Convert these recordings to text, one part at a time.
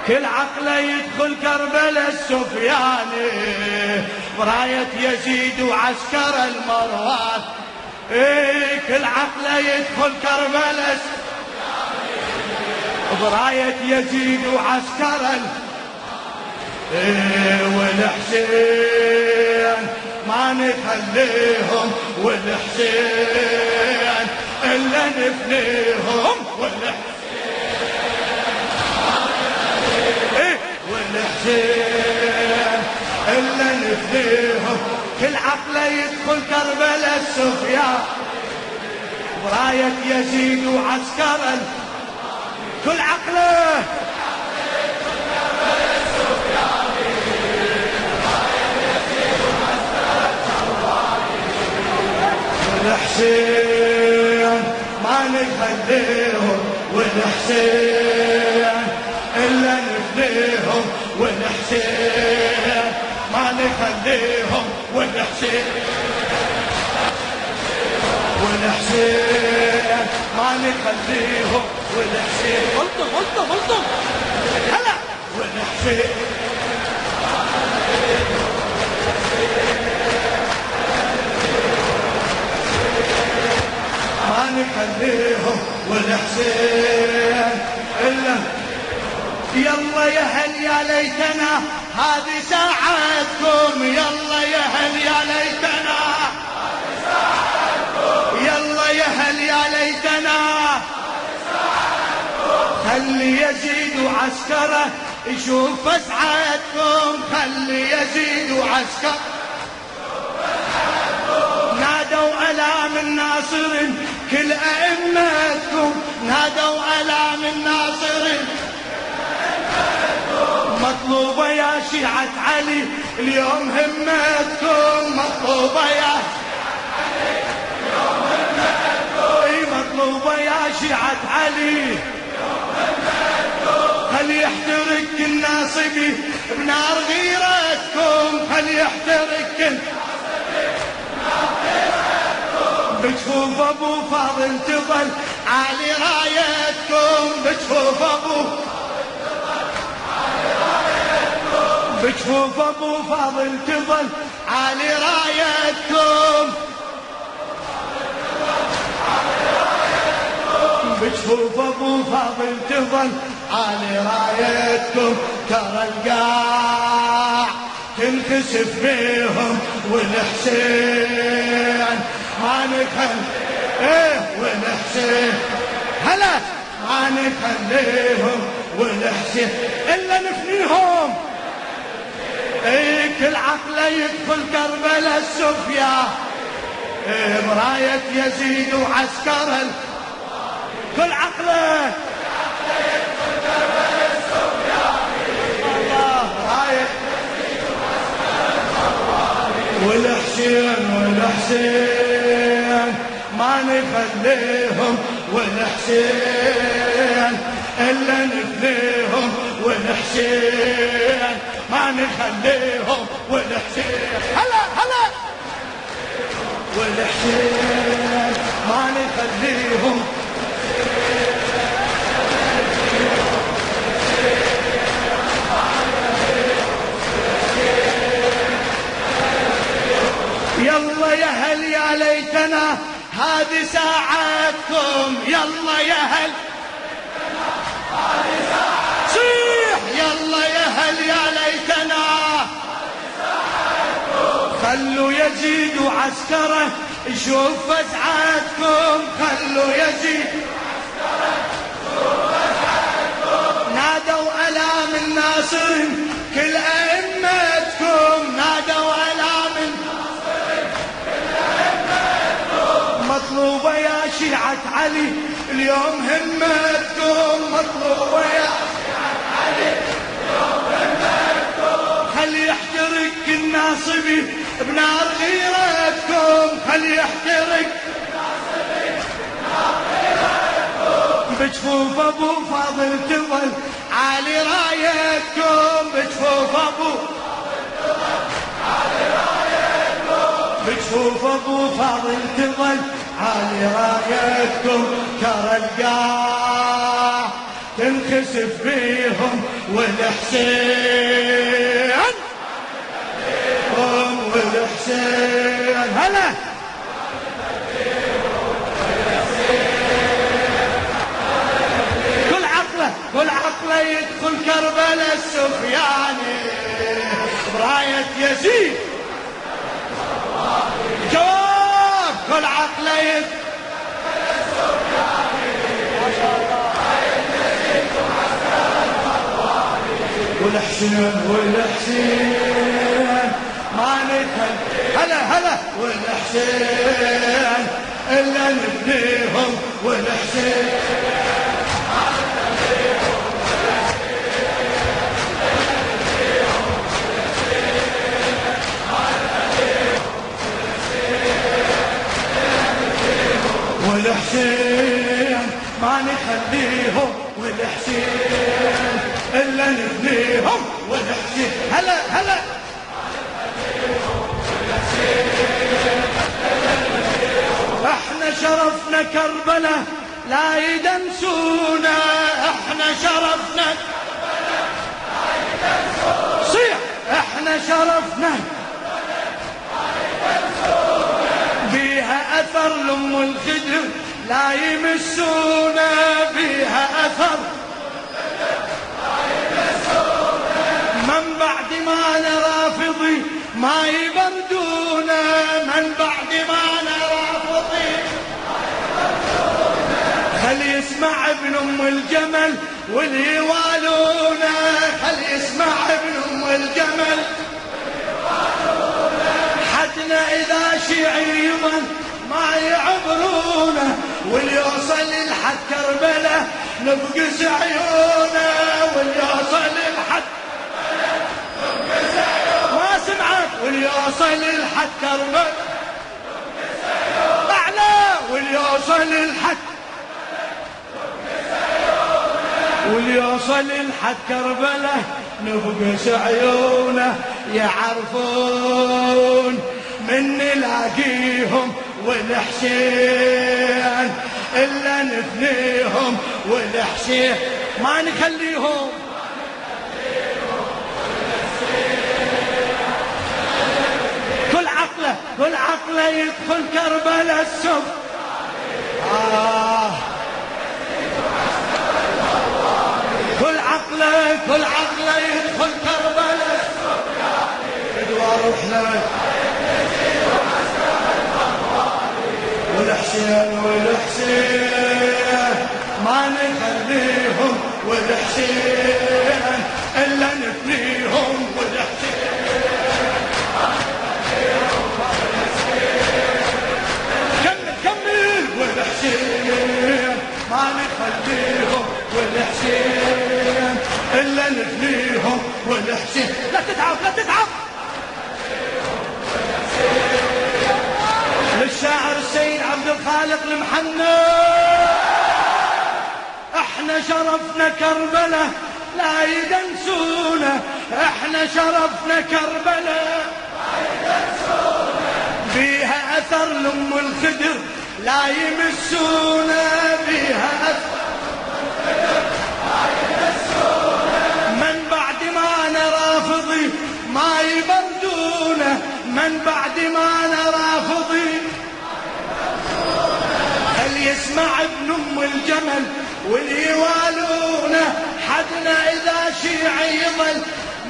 كل عقله يدخل كربلاء السفياني براية يزيد وعسكر المروان. كل عقله يدخل كربلاء براية يزيد وعسكر والحسين ما نخليهم والحسين إلا نفنيهم والحسين إلا نفنيهم. كل عقله يدخل كربلاء السفيان براية يزيد وعسكر كل عقله والحسين ما نخليهم والحسين إلا نفنيهم والحسين ما نخليهم والحسين ما نخليهم والحسين غلطوا هلا والحسين ما نخليهم والحسين إلا. يلا يا هل يا ليتنا هذه ساعتكم، يلا يا هل يا ليتنا هذه ساعتكم، يلا يا هل يا ليتنا هذه ساعتكم. خلي يزيد وعسكره يشوف فزعتكم، خلي يزيد وعسكره نادوا على من ناصر كل أئمتكم، نادوا على من ناصر مطلوبة يا شيعة علي اليوم همتكم، مطلوبة يا شيعة علي اليوم همتكم، مطلوبة يا شيعة علي اليوم همتكم. خل يحترق الناصبي بنار غيرتكم، خل يحترق الناصبي بنار غيرتكم. بجفوف ابو فاضل تظل عالي رايتكم، بجفوف ابو بجفوف ابو فاضل تظل عالي رايتكم، بجفوف ابو فاضل تظل عالي رايتكم. ترى القاع تنخسف بيهم والحسين ما نخل والحسين هلا ما نخليهم والحسين إلا نفنيهم. كل عقله يدخل كربلاء السفيان براية يزيد وعسكر كل عقله يدخل كربلاء السفيان الله براية يزيد وعسكر والحسين ما نخليهم والحسين إلا نفنيهم والحسين ما نخليهم والحسين هلا والحسين ما نخليهم. يلا يا هل يا ليتنا هذه ساعتكم، يلا يا هل هذه ساعتكم. صيح يلا يا هل يا ليتنا هذه ساعتكم. خلوا يزيد وعسكره يشوف فزعتكم، خلوا يزيد وعسكره يشوف فزعتكم. نادوا على من ناصر كل أئمتكم، نادوا على من ناصر كل أئمتكم. مطلوبة يا شيعة علي اليوم همتكم، مطلوبة يا شيعة علي اليوم همتكم. خل يحترق الناصبي بنار غيرتكم، خل يحترق الناصبي بنار غيرتكم. بجفوف ابو فاضل تظل عالي رايتكم، بجفوف ابو فاضل تظل عالي رايتكم، بجفوف ابو فاضل تظل عالي رايتكم. ترى القاع تنخسف بيهم والحسين والحسين هلا كل عقله يدخل كربلاء السفياني براية يزيد جواب كل عقله يدخل والحسين ما نتهل هلا والحسين إلا نبنيهم والحسين والحسين ما نخليهم والحسين إلا نبنيهم والحسين هلا احنا شرفنا كربلاء لا يدنسونا احنا شرفنا كربلاء لا يدنسونا صيح احنا شرفنا بيها اثر لام الخدر لا يمسونا بيها اثر من بعد ما نرافضي ما يبردونا من بعد ما نرافضي خل يسمع ابن ام الجمل واللي يوالونا خل يسمع ابن ام الجمل حدنا اذا شيعي يمن ما يعبرونا واللي يوصل لحد كربلاء نفقس عيونا واللي يوصل لحد ما سمعت واللي يوصل لحد كربلاء اعلى واللي يوصل لحد واللي يوصل لحد كربلاء نفقس عيونه يعرفون من نلاقيهم والحسين إلا نثنيهم والحسين ما نخليهم كل عقله يدخل كربلاء السف كل عقله يدخل كربلاء السف واروح لك والحسين ما نخليهم والحسين إلا نبنيهم والحسين كمل والحسين ما نخليهم والحسين إلا نبنيهم والحسين لا تتعب للشاعر السيد عبد الخالق المحنى احنا شرفنا كربلاء لا يدنسونا احنا شرفنا كربلاء لا يدنسونا بيها اثر لام الخدر لا يمسونا بيها اثر لا يمسونا من بعد ما نرافضي ما يبردونا من بعد ما نرافضي هل يسمع ابن ام الجمل واللي يوالونا حدنا اذا شيعي يظل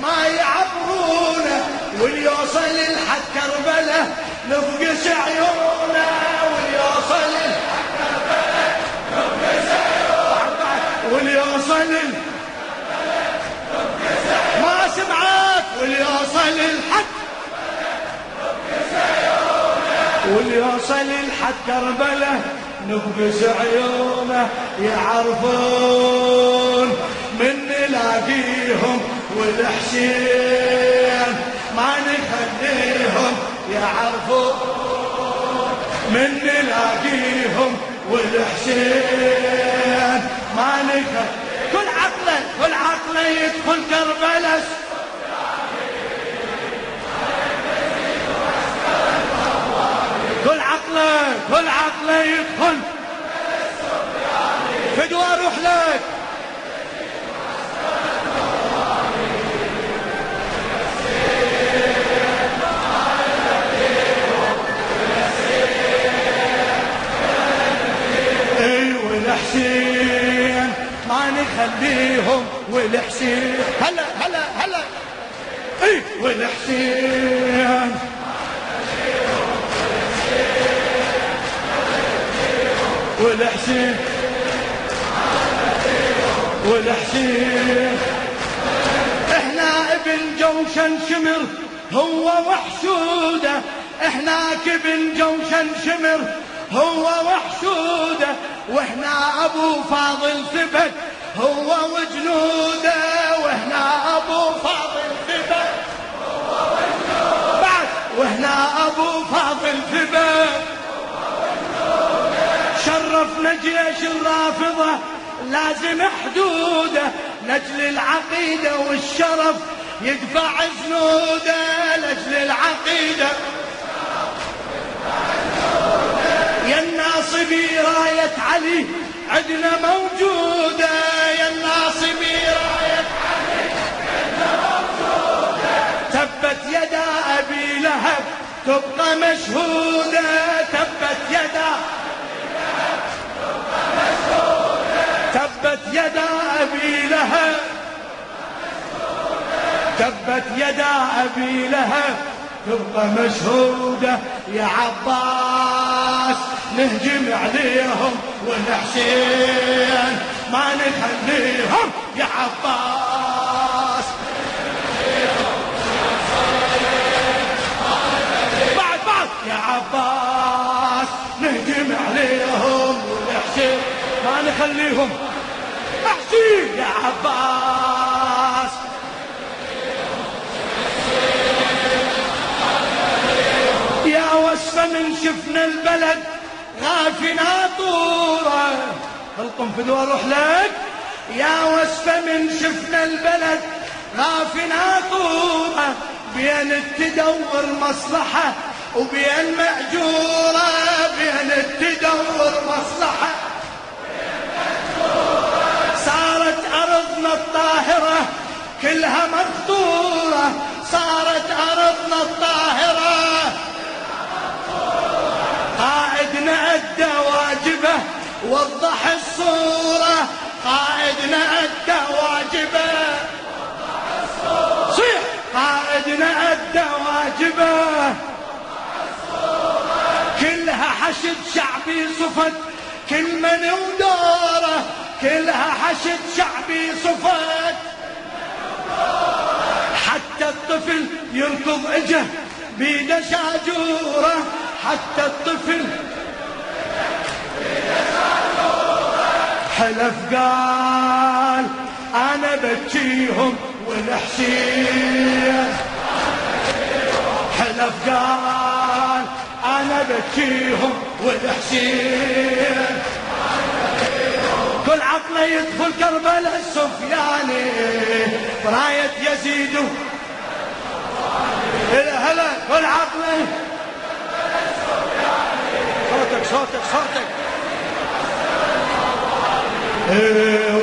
ما يعبرونا واللي يوصل لحد كربلاء نفقس عيونا واللي يوصل لحد كربلاء نفقس عيونا واللي يوصل ما سمعت واللي يوصل لحد واللي يوصل لحد كربلاء نفقس عيونه يعرفون من نلاقيهم والحسين ما نخليهم يعرفون من نلاقيهم والحسين ما نخليهم كل عقله يدخل كربلاء كل عقله يدخل فدوى اروح لك نخليهم والحسين هلا هلا هلا اي والحسين والحسين والحسين احنا ابن جوشن شمر هو وحشوده احناك ابن جوشن شمر هو وحشوده واحنا ابو فاضل ثبت هو وجنوده واحنا ابو فاضل ثبت هو وجنوده بعد واحنا ابو فاضل ثبت شرفنا جيش الرافضه لازم حدوده لاجل العقيده والشرف يدفع جنوده لاجل العقيده يا الناصبي راية علي عدنا موجودة يا الناصبي راية علي عدنا موجودة تبت يدا أبي لهب تبقى مشهودة تبت يدا تبت يدا أبي لهب تبت يدا أبي لهب تبقى مشهودة يا عباس نهجم عليهم والحسين ما نخليهم يا عباس بعد يا عباس نهجم عليهم والحسين ما نخليهم احسين يا عباس يا وصفة من شفنا البلد غافنا طورة القنفذ واروح لك يا وصفة من شفنا البلد غافنا طورة بين التدور مصلحة وبين مأجورة بين التدور مصلحة صارت أرضنا الطاهرة كلها مقطورة صارت أرضنا الطاهرة قائدنا أدى واجبه وضح الصورة قائدنا أدى واجبه صيح قائدنا أدى واجبه كلها حشد شعبي صفت كل من ودوره كلها حشد شعبي صفت حتى الطفل يركض اجه بيده شاجوره حتى الطفل حلف قال انا بجيهم والحسين حلف قال انا بجيهم والحسين كل عقله يدخل كربلاء السفياني براية يزيد هلا كل عقله صوتك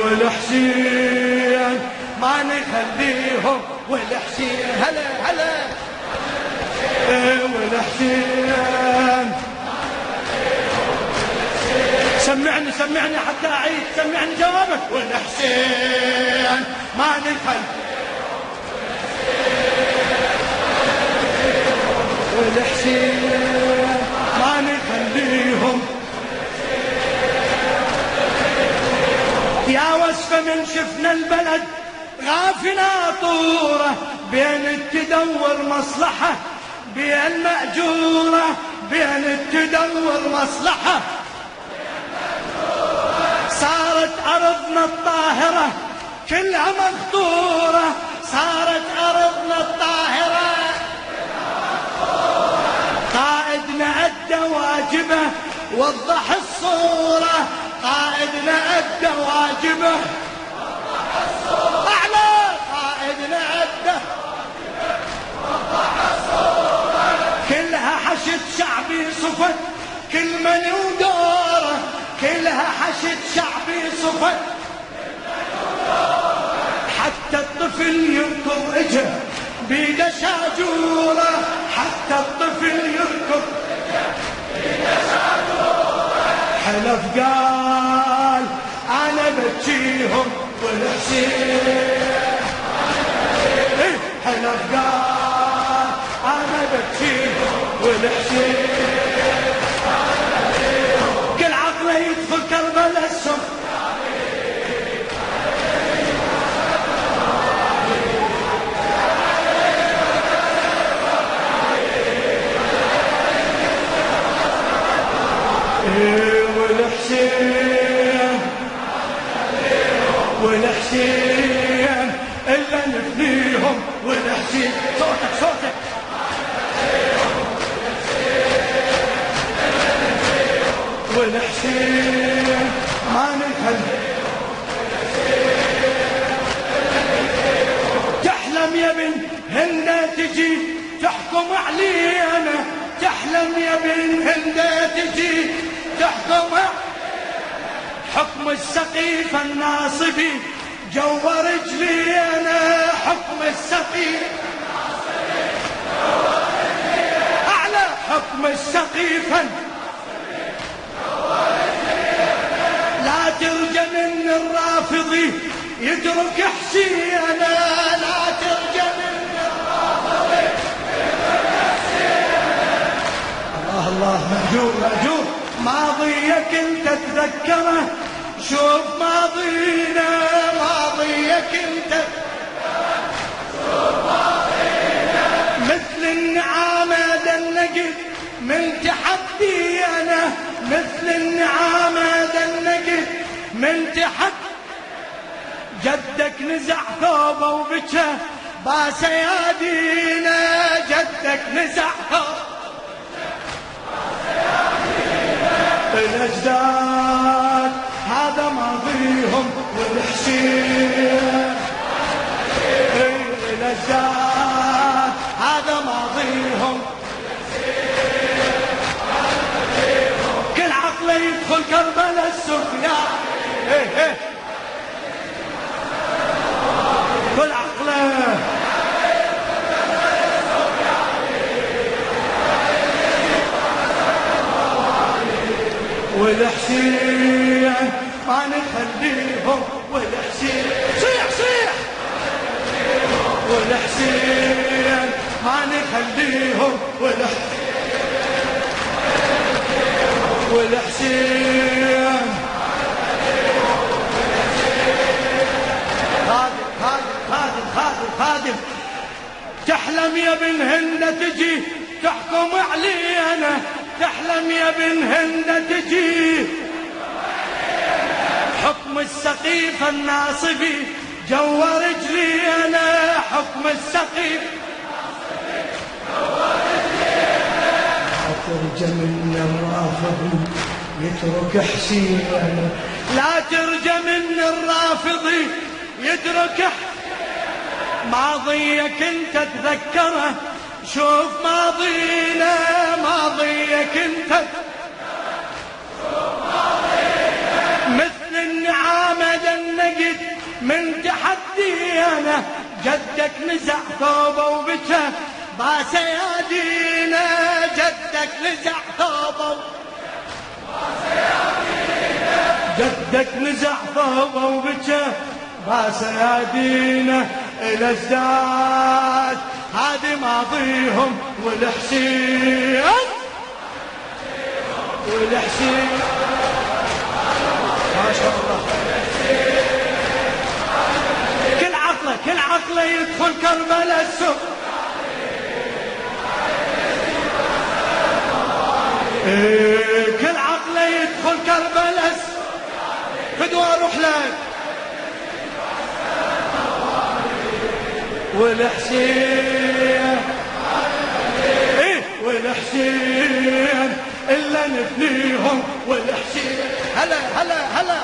والحسين ما نخليهم والحسين هلا والحسين سمعني حتى أعيد سمعني جوابك والحسين ما نخليهم والحسين ما نخليهم يا وصفة من شفنا البلد غافنا طورة بين التدور مصلحة بين مأجورة بين التدور مصلحة صارت أرضنا الطاهرة كلها مخطورة صارت أرضنا الطاهرة قائدنا أدى واجبه وضح الصورة قائدنا أدى واجبه وضح الصورة أعلى قائدنا أدى وضح الصورة كلها حشد شعبي صفت كل من ودوره كلها حشد شعبي صفت حتى الطفل يركض اجه بيده شاجوره حتى الطفل يركض بيده شاجوره حلف قال انا بجيهم والحسين حلف قال انا بكيهم والحسين كل عقله يدخل كربلاء السم والحسين والحسين إلا نفنيهم والحسين صوتك صوتك والحسين ما نخلي تحلم يا بن هندة تجي تحكم علينا تحلم يا بن هندة تجي تحكم حكم السقيف الناصبي جوا رجلينا حكم السقيف أعلى حكم السقيف لا ترجى من الرافضي يترك حسينا لا ترجى من الرافضي يترك حسينا الله الله مأجور مأجور ماضيك انت تذكره شوف ماضينا ماضيك انت شوف ماضينا مثل النعامة دنقت من تحدينا مثل النعامة دنقت من تحت جدك نزع ثوبه وبكى باس يادينا جدك نزع ثوبه الأجداد هذا ماضيهم والحسين الأجداد هذا ماضيهم كل عقله يدخل كربلاء السفيان كل عقله والحسين ما نخليهم والحسين صيح صيح والحسين ما نخليهم والحسين خادم خادم خادم خادم خادم تحلم يا بن هند تجي تحكم علينا تحلم يا بن هند تجي حكم السقيف الناصبي جوا رجلينا حكم السقيف جوا رجلينا لا ترجى من الرافضي يترك حسينا لا ترجى من الرافضي يترك ماضيك انت تذكره شوف ماضينا ماضيك انت مثل النعامة دنقت من تحدينا جدك نزع ثوبه وبكى باس يادينا جدك نزع ثوبه باس يادينا جدك نزع ثوبه وبكى باس يادينا الأجداد هذه ماضيهم والحسين والحسين ما شاء الله كل عقله يدخل كربلاء السوق كل عقله يدخل كربلاء فدوى اروح لك والحسين والحسين إلا نفنيهم والحسين هلا هلا هلا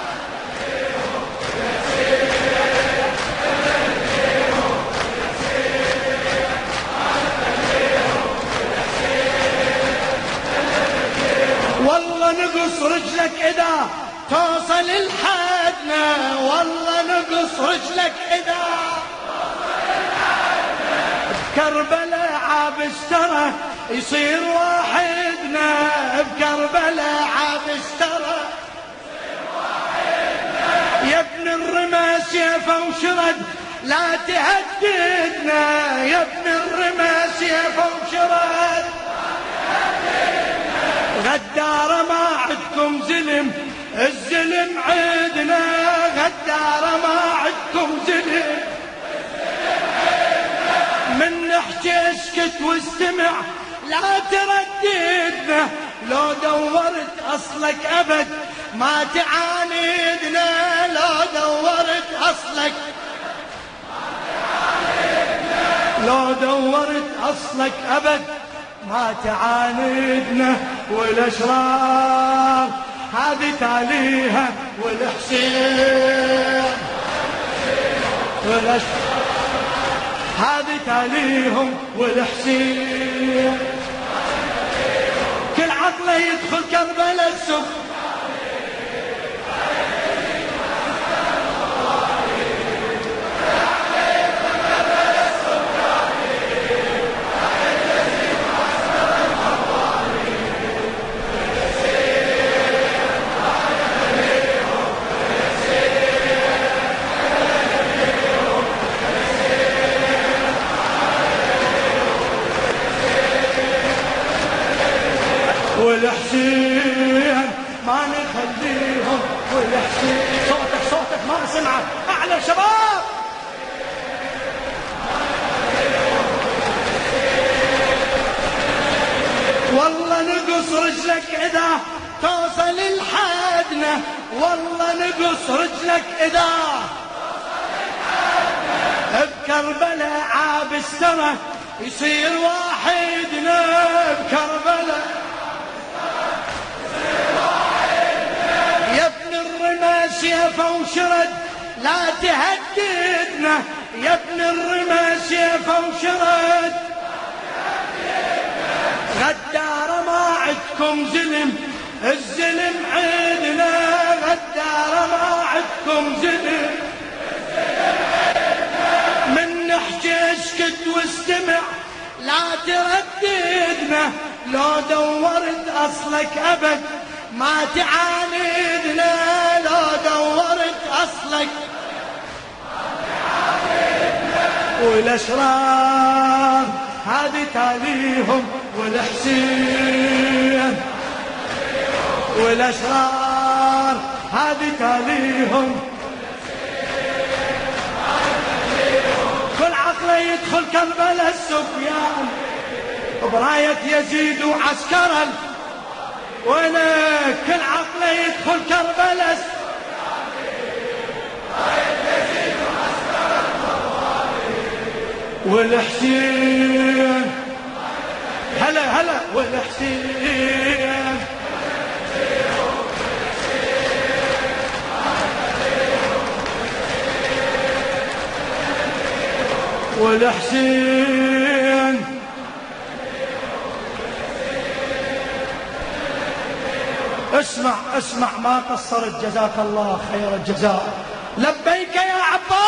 والله نقص رجلك إذا توصل لحدنا والله نقص رجلك إذا بكربلاء عابس ترى يصير واحدنا بكربلاء عابس ترى يصير واحدنا يا ابن الرماس سيفه وشرد لا تهددنا يا ابن الرمى سيفه وشرد غدارة ما عدكم زلم الزلم عدنا غدارة ما عدكم زلم من نحكي اسكت واستمع لا ترددنا لو دورت أصلك أبد ما تعاندنا لو دورت أصلك لو دورت أصلك أبد ما تعاندنا والأشرار هذه تاليها والحسين هذه تاليهم والحسين كل عقله يدخل كربلاء السف والحسين ما نخليهم والحسين صوتك ما اسمعه اعلى شباب والله نقص رجلك اذا توصل لحدنا والله نقص رجلك اذا بكربلاء عابس ترى يصير واحدنا بكربلاء سيفه وشرد لا تهددنا يا ابن الرمى سيفه وشرد غدارة ما عدكم زلم الزلم عدنا غدارة ما عدكم زلم من نحكي اسكت واستمع لا ترددنا لو دورت أصلك أبد ما تعاندنا لو دورت أصلك والأشرار هذه تاليهم والحسين والأشرار هذه تاليهم كل عقله يدخل كربلاء السفيان براية يزيد وعسكر وانا كل عقله يدخل كربلاء والحسين هلا والحسين والحسين اسمع ما قصرت جزاك الله خير الجزاء لبيك يا عباس